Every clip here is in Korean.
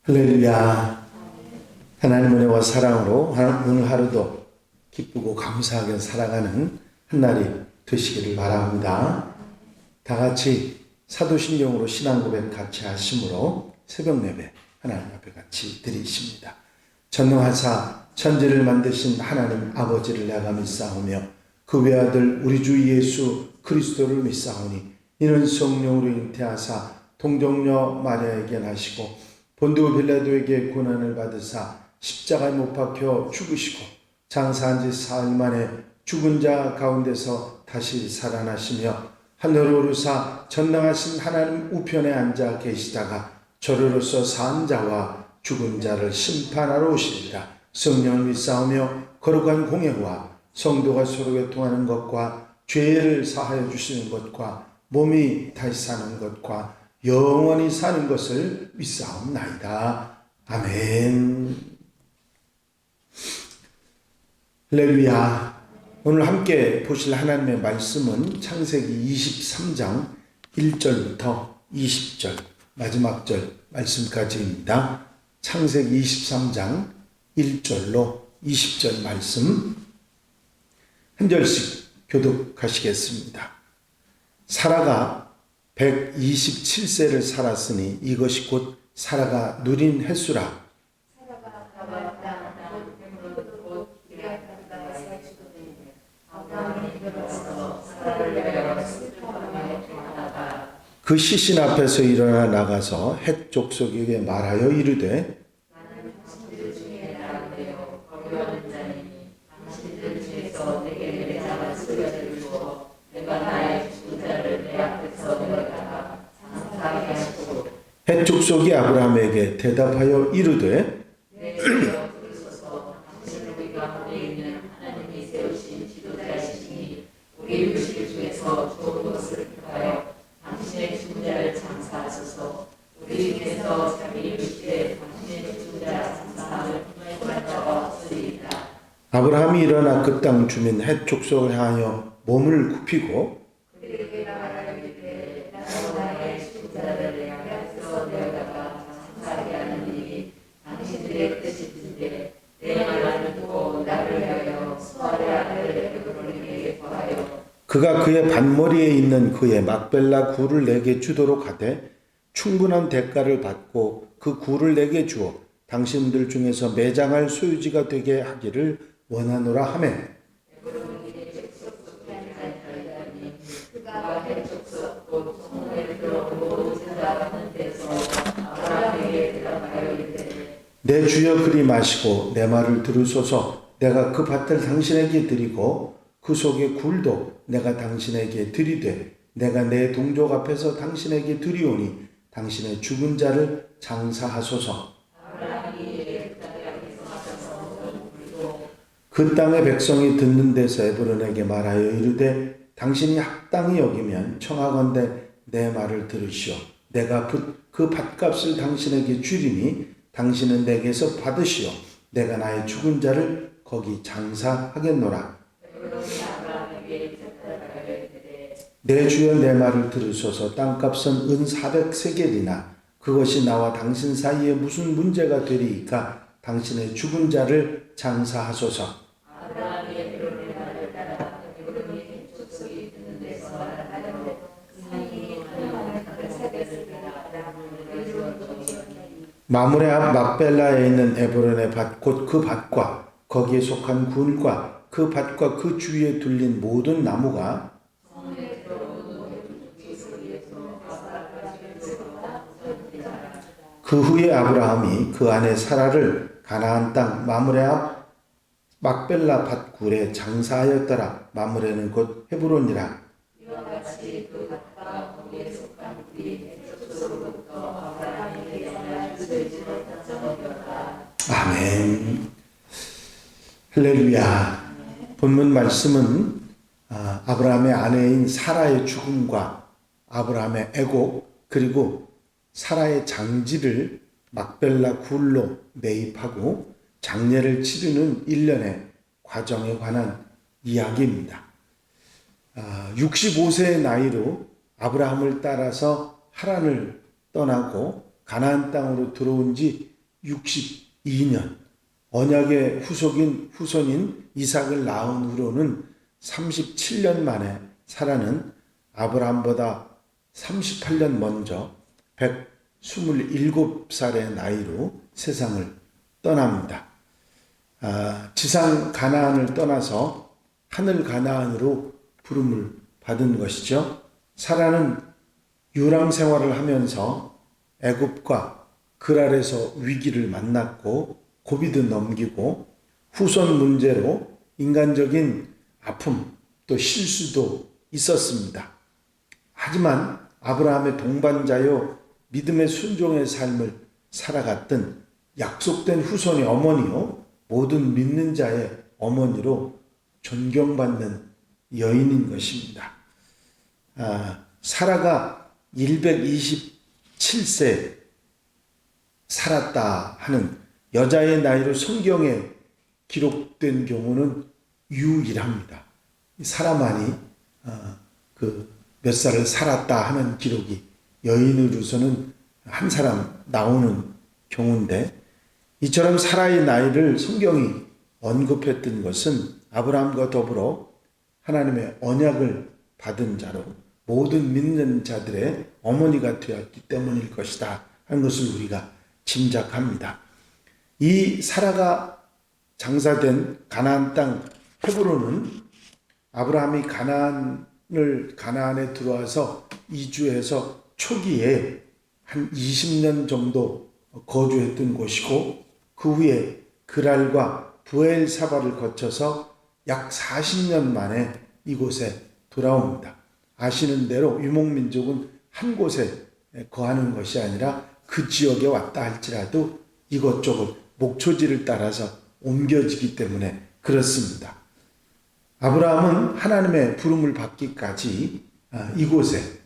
할렐루야. 하나님 은혜와 사랑으로 오늘 하루도 기쁘고 감사하게 살아가는 한 날이 되시기를 바랍니다. 다 같이 사도신경으로 신앙고백 같이 하심으로 새벽 예배 하나님 앞에 같이 드리십니다. 전능하사 천지를 만드신 하나님 아버지를 내가 믿사오며 그 외아들 우리 주 예수 그리스도를 믿사오니 이는 성령으로 잉태하사 동정녀 마리아에게 나시고 본디오 빌라도에게 고난을 받으사 십자가에 못 박혀 죽으시고 장사한 지 사흘 만에 죽은 자 가운데서 다시 살아나시며 하늘로 오르사 전능하신 하나님 우편에 앉아 계시다가 저리로서 산 자와 죽은 자를 심판하러 오시리라. 성령을 믿사오며 거룩한 공예와 성도가 서로 교통하는 것과 죄를 사하여 주시는 것과 몸이 다시 사는 것과 영원히 사는 것을 믿사옵나이다. 아멘. 할렐루야. 오늘 함께 보실 하나님의 말씀은 창세기 23장 1절부터 20절 마지막 절 말씀까지입니다. 창세기 23장 1절로 20절 말씀 한 절씩 교독하시겠습니다. 사라가 127세를 살았으니 이것이 곧 사라가 누린 횟수라. 그 시신 앞에서 일어나 나가서 헷 족속에게 말하여 이르되 헷 족속이 아브라함에게 대답하여 이르되 아브라함이 일어나 그 땅 주민 헷 족속을 향하여 몸을 굽히고 그가 그의 반머리에 있는 그의 막벨라 굴을 내게 주도록 하되 충분한 대가를 받고 그 굴을 내게 주어 당신들 중에서 매장할 소유지가 되게 하기를 원하노라 하매 내 주여 그리 마시고 내 말을 들으소서. 내가 그 밭을 당신에게 드리고 그 속의 굴도 내가 당신에게 드리되 내가 내 동족 앞에서 당신에게 드리오니 당신의 죽은 자를 장사하소서. 그 땅의 백성이 듣는 데서 에브론에게 말하여 이르되 당신이 합당히 여기면 청하건대 내 말을 들으시오. 내가 그 밭값을 당신에게 주리니 당신은 내게서 받으시오. 내가 나의 죽은 자를 거기 장사하겠노라. 내 주여 내 말을 들으소서. 땅값은 은 400세겔이나 그것이 나와 당신 사이에 무슨 문제가 되리이까. 당신의 죽은 자를 장사하소서. 마므레 앞 막벨라에 있는 에브론의 밭 곧 그 밭과 거기에 속한 굴과 그 밭과 그 주위에 둘린 모든 나무가 그 후에 아브라함이 그 아내 사라를 가나안 땅 마므레 앞 막벨라 밭 굴에 장사하였더라. 마므레는 곧 헤브론이라. 이와 같이 그 밭과 거기에 속한 굴이 햇쪽으로부터 아브라함에게 아멘. 할렐루야. 본문 말씀은 아브라함의 아내인 사라의 죽음과 아브라함의 애곡 그리고 사라의 장지를 막벨라 굴로 매입하고 장례를 치르는 일련의 과정에 관한 이야기입니다. 65세의 나이로 아브라함을 따라서 하란을 떠나고 가나안 땅으로 들어온 지 62년, 언약의 후손인 이삭을 낳은 후로는 37년 만에 사라는 아브라함보다 38년 먼저 127살의 나이로 세상을 떠납니다. 지상 가나안을 떠나서 하늘 가나안으로 부름을 받은 것이죠. 사라는 유랑 생활을 하면서 애굽과 그랄에서 위기를 만났고 고비도 넘기고 후손 문제로 인간적인 아픔 또 실수도 있었습니다. 하지만 아브라함의 동반자요 믿음의 순종의 삶을 살아갔던 약속된 후손의 어머니요 모든 믿는 자의 어머니로 존경받는 여인인 것입니다. 사라가 127세 살았다 하는 여자의 나이로 성경에 기록된 경우는 유일합니다. 사라만이 몇 살을 살았다 하는 기록이 여인으로서는 한 사람 나오는 경우인데, 이처럼 사라의 나이를 성경이 언급했던 것은 아브라함과 더불어 하나님의 언약을 받은 자로 모든 믿는 자들의 어머니가 되었기 때문일 것이다 하는 것을 우리가 짐작합니다. 이 사라가 장사된 가나안 땅 헤브론은 아브라함이 가나안에 들어와서 이주해서 초기에 한 20년 정도 거주했던 곳이고, 그 후에 그랄과 브엘사바를 거쳐서 약 40년 만에 이곳에 돌아옵니다. 아시는 대로 유목민족은 한 곳에 거하는 것이 아니라 그 지역에 왔다 할지라도 이것저것 목초지를 따라서 옮겨지기 때문에 그렇습니다. 아브라함은 하나님의 부름을 받기까지 이곳에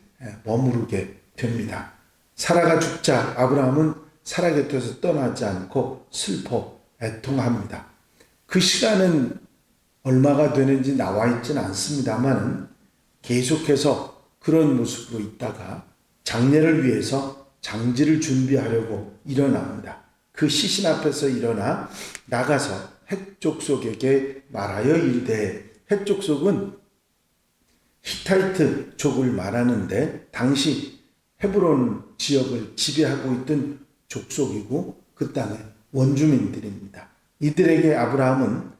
머무르게 됩니다. 사라가 죽자 아브라함은 사라 곁에서 떠나지 않고 슬퍼 애통합니다. 그 시간은 얼마가 되는지 나와 있지는 않습니다만 계속해서 그런 모습으로 있다가 장례를 위해서 장지를 준비하려고 일어납니다. 그 시신 앞에서 일어나 나가서 헷족속에게 말하여 이르되, 헷족속은 히타이트 족을 말하는데 당시 헤브론 지역을 지배하고 있던 족속이고 그 땅의 원주민들입니다. 이들에게 아브라함은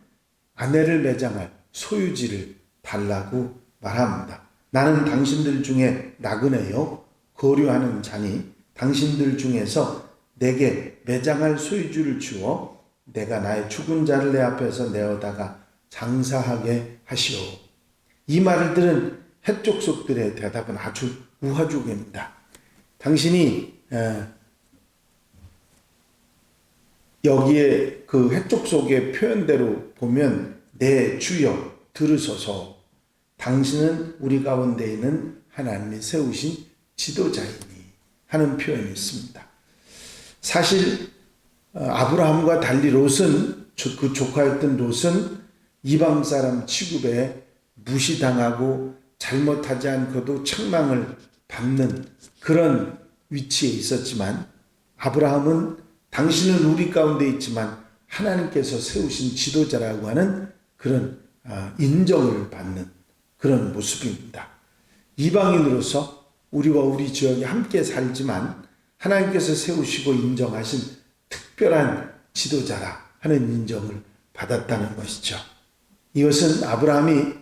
아내를 매장할 소유지를 달라고 말합니다. 나는 당신들 중에 나그네요 거류하는 자니 당신들 중에서 내게 매장할 소유주를 주어 내가 나의 죽은 자를 내 앞에서 내어다가 장사하게 하시오. 이 말을 들은 헷족속들의 대답은 아주 우화족입니다. 당신이 여기에 그 헷족속의 표현대로 보면 내 주여 들으소서, 당신은 우리 가운데 있는 하나님이 세우신 지도자이니 하는 표현이 있습니다. 사실 아브라함과 달리 롯은, 그 조카였던 롯은 이방 사람 취급에 무시당하고 잘못하지 않고도 책망을 받는 그런 위치에 있었지만, 아브라함은 당신은 우리 가운데 있지만 하나님께서 세우신 지도자라고 하는 그런 인정을 받는 그런 모습입니다. 이방인으로서 우리와 우리 지역에 함께 살지만 하나님께서 세우시고 인정하신 특별한 지도자라 하는 인정을 받았다는 것이죠. 이것은 아브라함이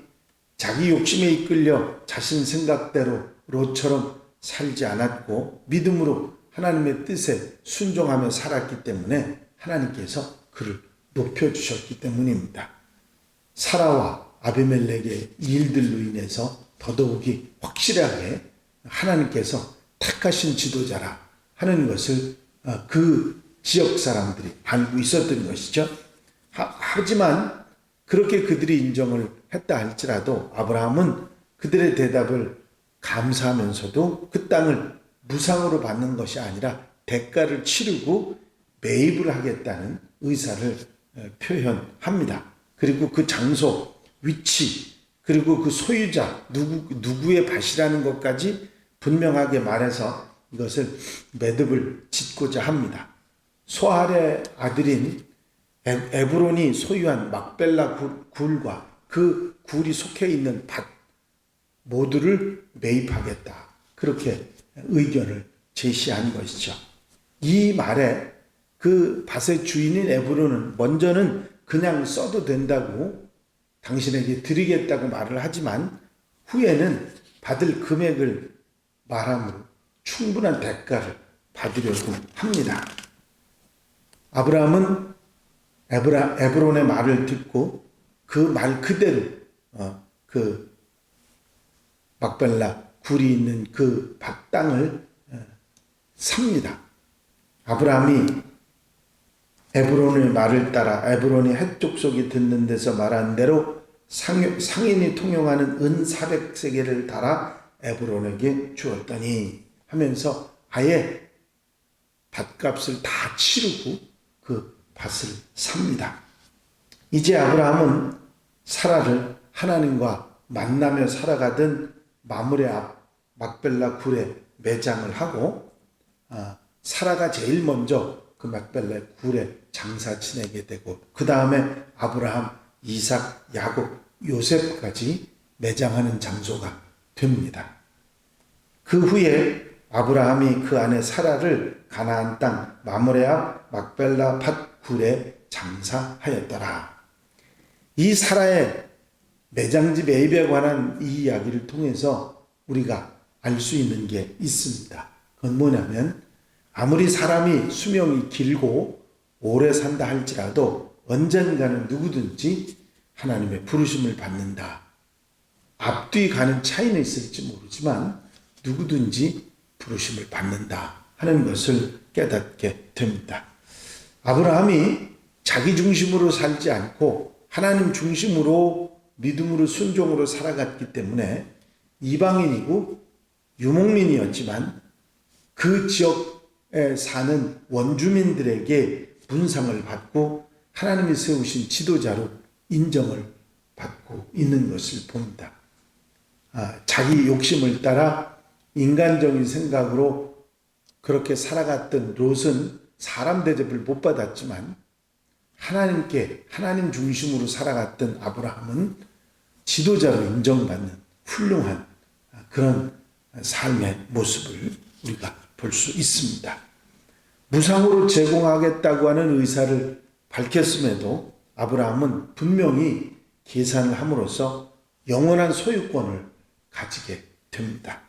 자기 욕심에 이끌려 자신 생각대로 롯처럼 살지 않았고 믿음으로 하나님의 뜻에 순종하며 살았기 때문에 하나님께서 그를 높여주셨기 때문입니다. 사라와 아비멜렉의 일들로 인해서 더더욱이 확실하게 하나님께서 택하신 지도자라 하는 것을 그 지역 사람들이 알고 있었던 것이죠. 하지만 그렇게 그들이 인정을 했다 할지라도 아브라함은 그들의 대답을 감사하면서도 그 땅을 무상으로 받는 것이 아니라 대가를 치르고 매입을 하겠다는 의사를 표현합니다. 그리고 그 장소, 위치, 그리고 그 소유자, 누구의 밭이라는 것까지 분명하게 말해서 이것을 매듭을 짓고자 합니다. 소알의 아들인 에브론이 소유한 막벨라 굴과 그 굴이 속해 있는 밭 모두를 매입하겠다. 그렇게 의견을 제시한 것이죠. 이 말에 그 밭의 주인인 에브론은 먼저는 그냥 써도 된다고 당신에게 드리겠다고 말을 하지만 후에는 받을 금액을 말함으로 충분한 대가를 받으려고 합니다. 아브라함은 에브론의 말을 듣고 그 말 그대로 그 막벨라 굴이 있는 그 밭 땅을 삽니다. 아브라함이 에브론의 말을 따라 에브론이 헷 족속이 듣는 데서 말한 대로 상인이 통용하는 은 400세겔을 달아 에브론에게 주었더니 하면서 아예 밭값을 다 치르고 그 밭을 삽니다. 이제 아브라함은 사라를 하나님과 만나며 살아가던 마므레 앞 막벨라 굴에 매장을 하고 사라가 제일 먼저 그 막벨라 굴에 장사 지내게 되고 그 다음에 아브라함, 이삭, 야곱, 요셉까지 매장하는 장소가 됩니다. 그 후에 아브라함이 그 아내 사라를 가나안 땅 마므레 앞 막벨라 밭 굴에 장사하였더라. 이 사라의 매장지 매입에 관한 이 이야기를 통해서 우리가 알 수 있는 게 있습니다. 그건 뭐냐면 아무리 사람이 수명이 길고 오래 산다 할지라도 언젠가는 누구든지 하나님의 부르심을 받는다. 앞뒤 가는 차이는 있을지 모르지만 누구든지 부르심을 받는다 하는 것을 깨닫게 됩니다. 아브라함이 자기 중심으로 살지 않고 하나님 중심으로 믿음으로 순종으로 살아갔기 때문에 이방인이고 유목민이었지만 그 지역에 사는 원주민들에게 문상을 받고 하나님이 세우신 지도자로 인정을 받고 있는 것을 봅니다. 자기 욕심을 따라 인간적인 생각으로 그렇게 살아갔던 롯은 사람 대접을 못 받았지만 하나님 중심으로 살아갔던 아브라함은 지도자로 인정받는 훌륭한 그런 삶의 모습을 우리가 볼 수 있습니다. 무상으로 제공하겠다고 하는 의사를 밝혔음에도 아브라함은 분명히 계산을 함으로써 영원한 소유권을 가지게 됩니다.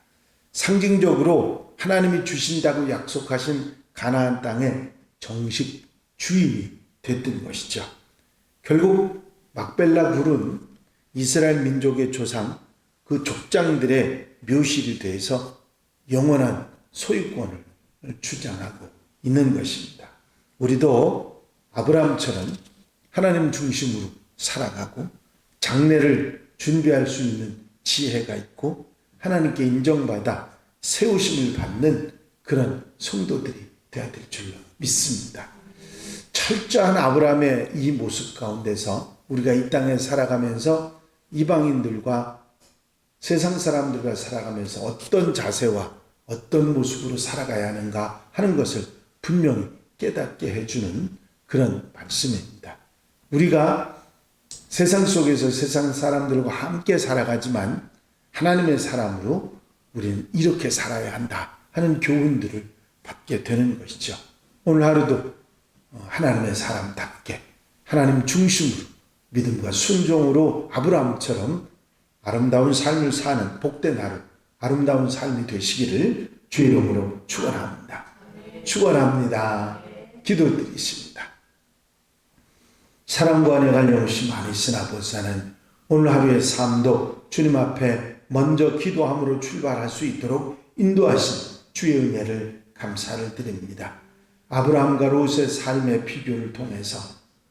상징적으로 하나님이 주신다고 약속하신 가나안 땅의 정식 주인이 됐던 것이죠. 결국 막벨라 굴은 이스라엘 민족의 조상 그 족장들의 묘실이 돼서 영원한 소유권을 주장하고 있는 것입니다. 우리도 아브라함처럼 하나님 중심으로 살아가고 장래를 준비할 수 있는 지혜가 있고 하나님께 인정받아 세우심을 받는 그런 성도들이 되어야 될 줄로 믿습니다. 철저한 아브라함의 이 모습 가운데서 우리가 이 땅에 살아가면서 이방인들과 세상 사람들과 살아가면서 어떤 자세와 어떤 모습으로 살아가야 하는가 하는 것을 분명히 깨닫게 해주는 그런 말씀입니다. 우리가 세상 속에서 세상 사람들과 함께 살아가지만 하나님의 사람으로 우리는 이렇게 살아야 한다 하는 교훈들을 받게 되는 것이죠. 오늘 하루도 하나님의 사람답게 하나님 중심으로 믿음과 순종으로 아브라함처럼 아름다운 삶을 사는 복된 하루, 아름다운 삶이 되시기를 주의 이름으로 축원합니다. 축원합니다. 기도드리십니다. 사랑과 은혜가 영원히 많으신 아버지 하나님, 오늘 하루의 삶도 주님 앞에 먼저 기도함으로 출발할 수 있도록 인도하신 주의 은혜를 감사를 드립니다. 아브라함과 롯의 삶의 비교를 통해서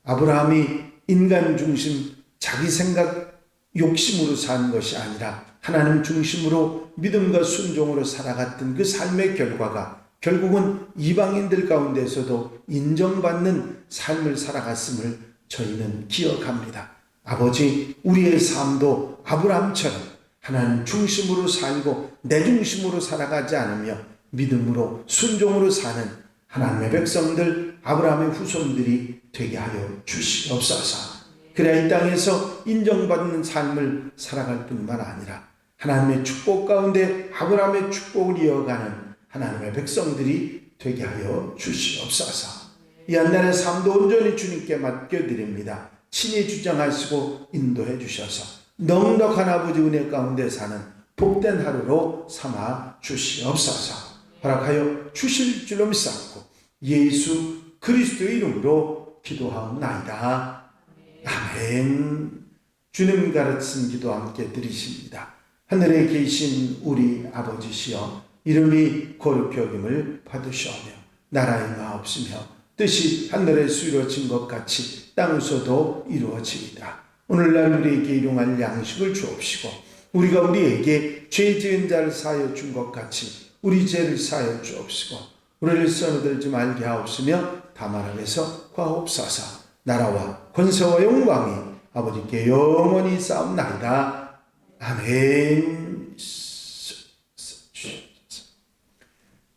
아브라함이 인간 중심 자기 생각 욕심으로 사는 것이 아니라 하나님 중심으로 믿음과 순종으로 살아갔던 그 삶의 결과가 결국은 이방인들 가운데서도 인정받는 삶을 살아갔음을 저희는 기억합니다. 아버지, 우리의 삶도 아브라함처럼 하나님 중심으로 살고 내 중심으로 살아가지 않으며 믿음으로 순종으로 사는 하나님의 백성들, 아브라함의 후손들이 되게 하여 주시옵소서. 그래야 이 땅에서 인정받는 삶을 살아갈 뿐만 아니라 하나님의 축복 가운데 아브라함의 축복을 이어가는 하나님의 백성들이 되게 하여 주시옵소서. 이 한 날의 삶도 온전히 주님께 맡겨드립니다. 친히 주장하시고 인도해 주셔서 넉넉한 아버지 은혜 가운데 사는 복된 하루로 삼아 주시옵소서. 허락하여 주실 줄로 믿사옵고 예수 그리스도의 이름으로 기도하옵나이다. 아멘. 주님 가르친 기도 함께 드리십니다. 하늘에 계신 우리 아버지시여, 이름이 거룩히 여김을 받으시오며 나라의 마옵시며 뜻이 하늘에서 이루어진 것 같이 땅에서도 이루어지이다. 오늘날 우리에게 일용할 양식을 주옵시고 우리가 우리에게 죄 지은 자를 사하여 준 것 같이 우리 죄를 사하여 주옵시고 우리를 써들지 말게 하옵시며 다만 안에서 과옵소서. 나라와 권세와 영광이 아버지께 영원히 싸움나이다. 아멘.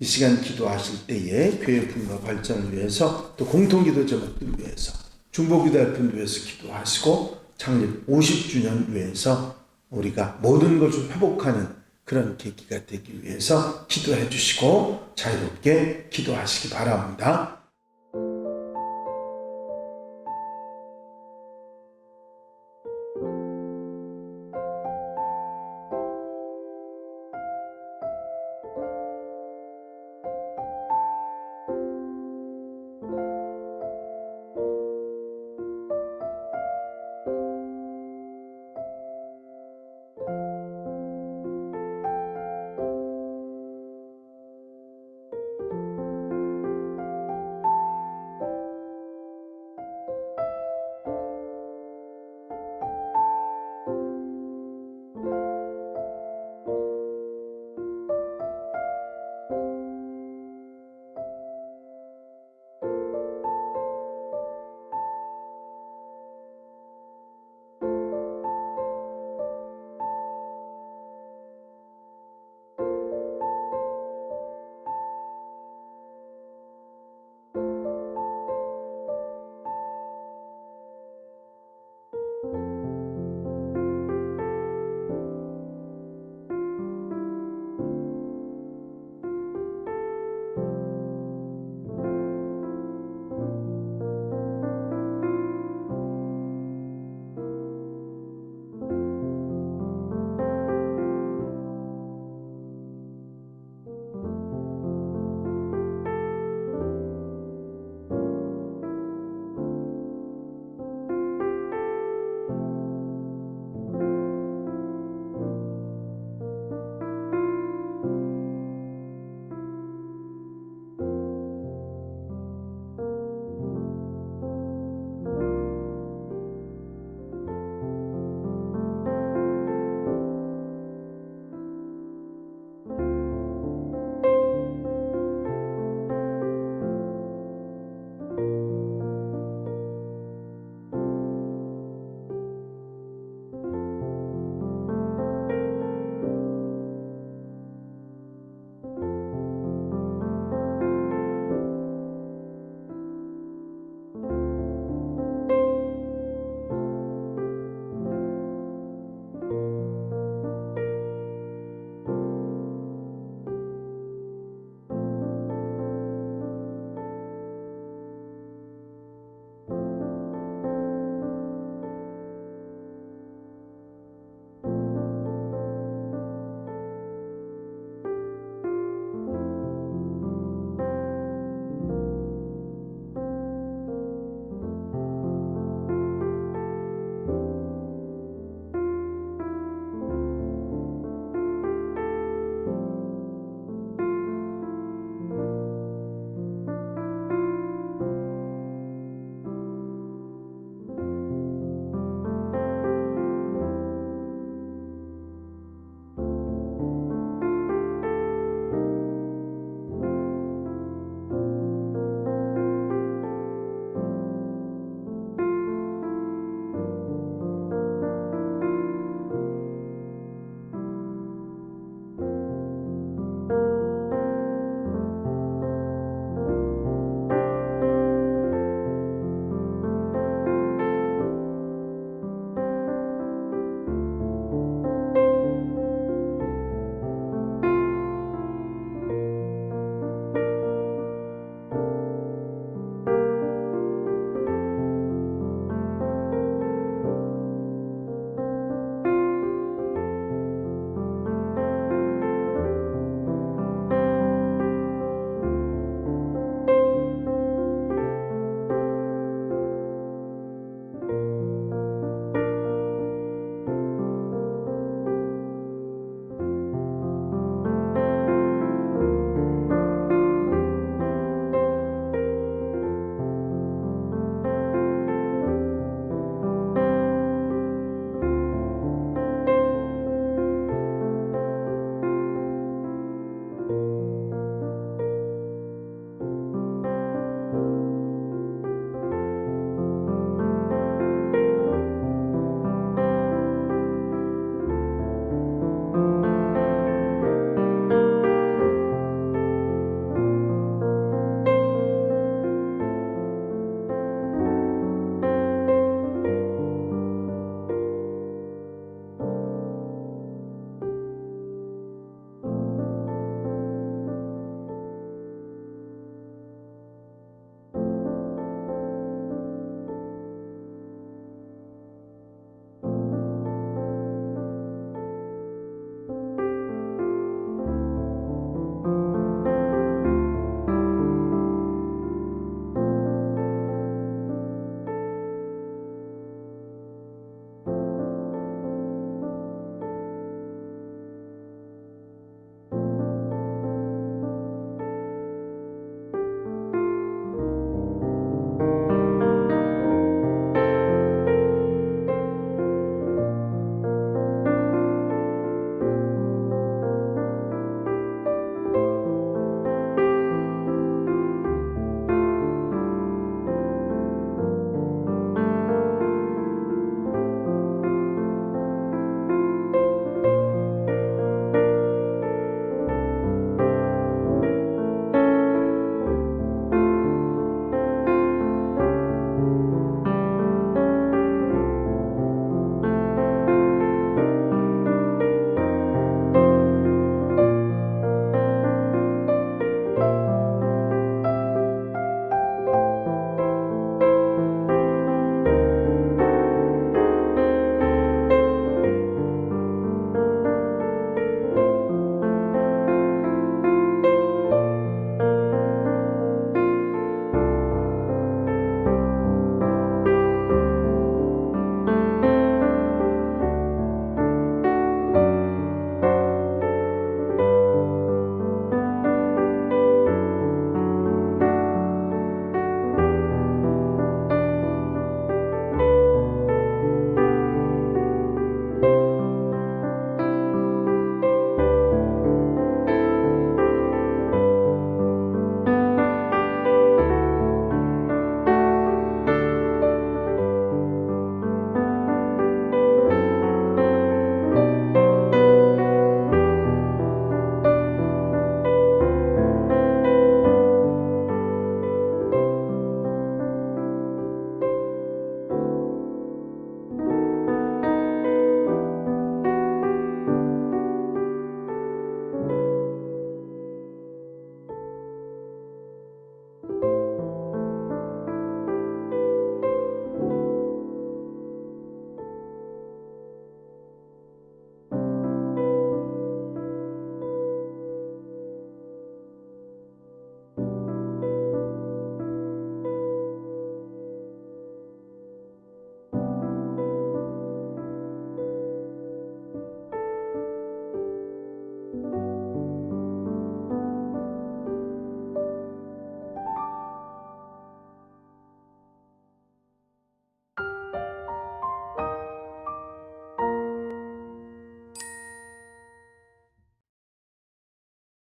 이 시간 기도하실 때에 교회 분과 발전을 위해서 또 공통기도 제목들 위해서 중보기도할 분 위해서 기도하시고 창립 50주년 위해서 우리가 모든 것을 회복하는 그런 계기가 되기 위해서 기도해 주시고 자유롭게 기도하시기 바랍니다.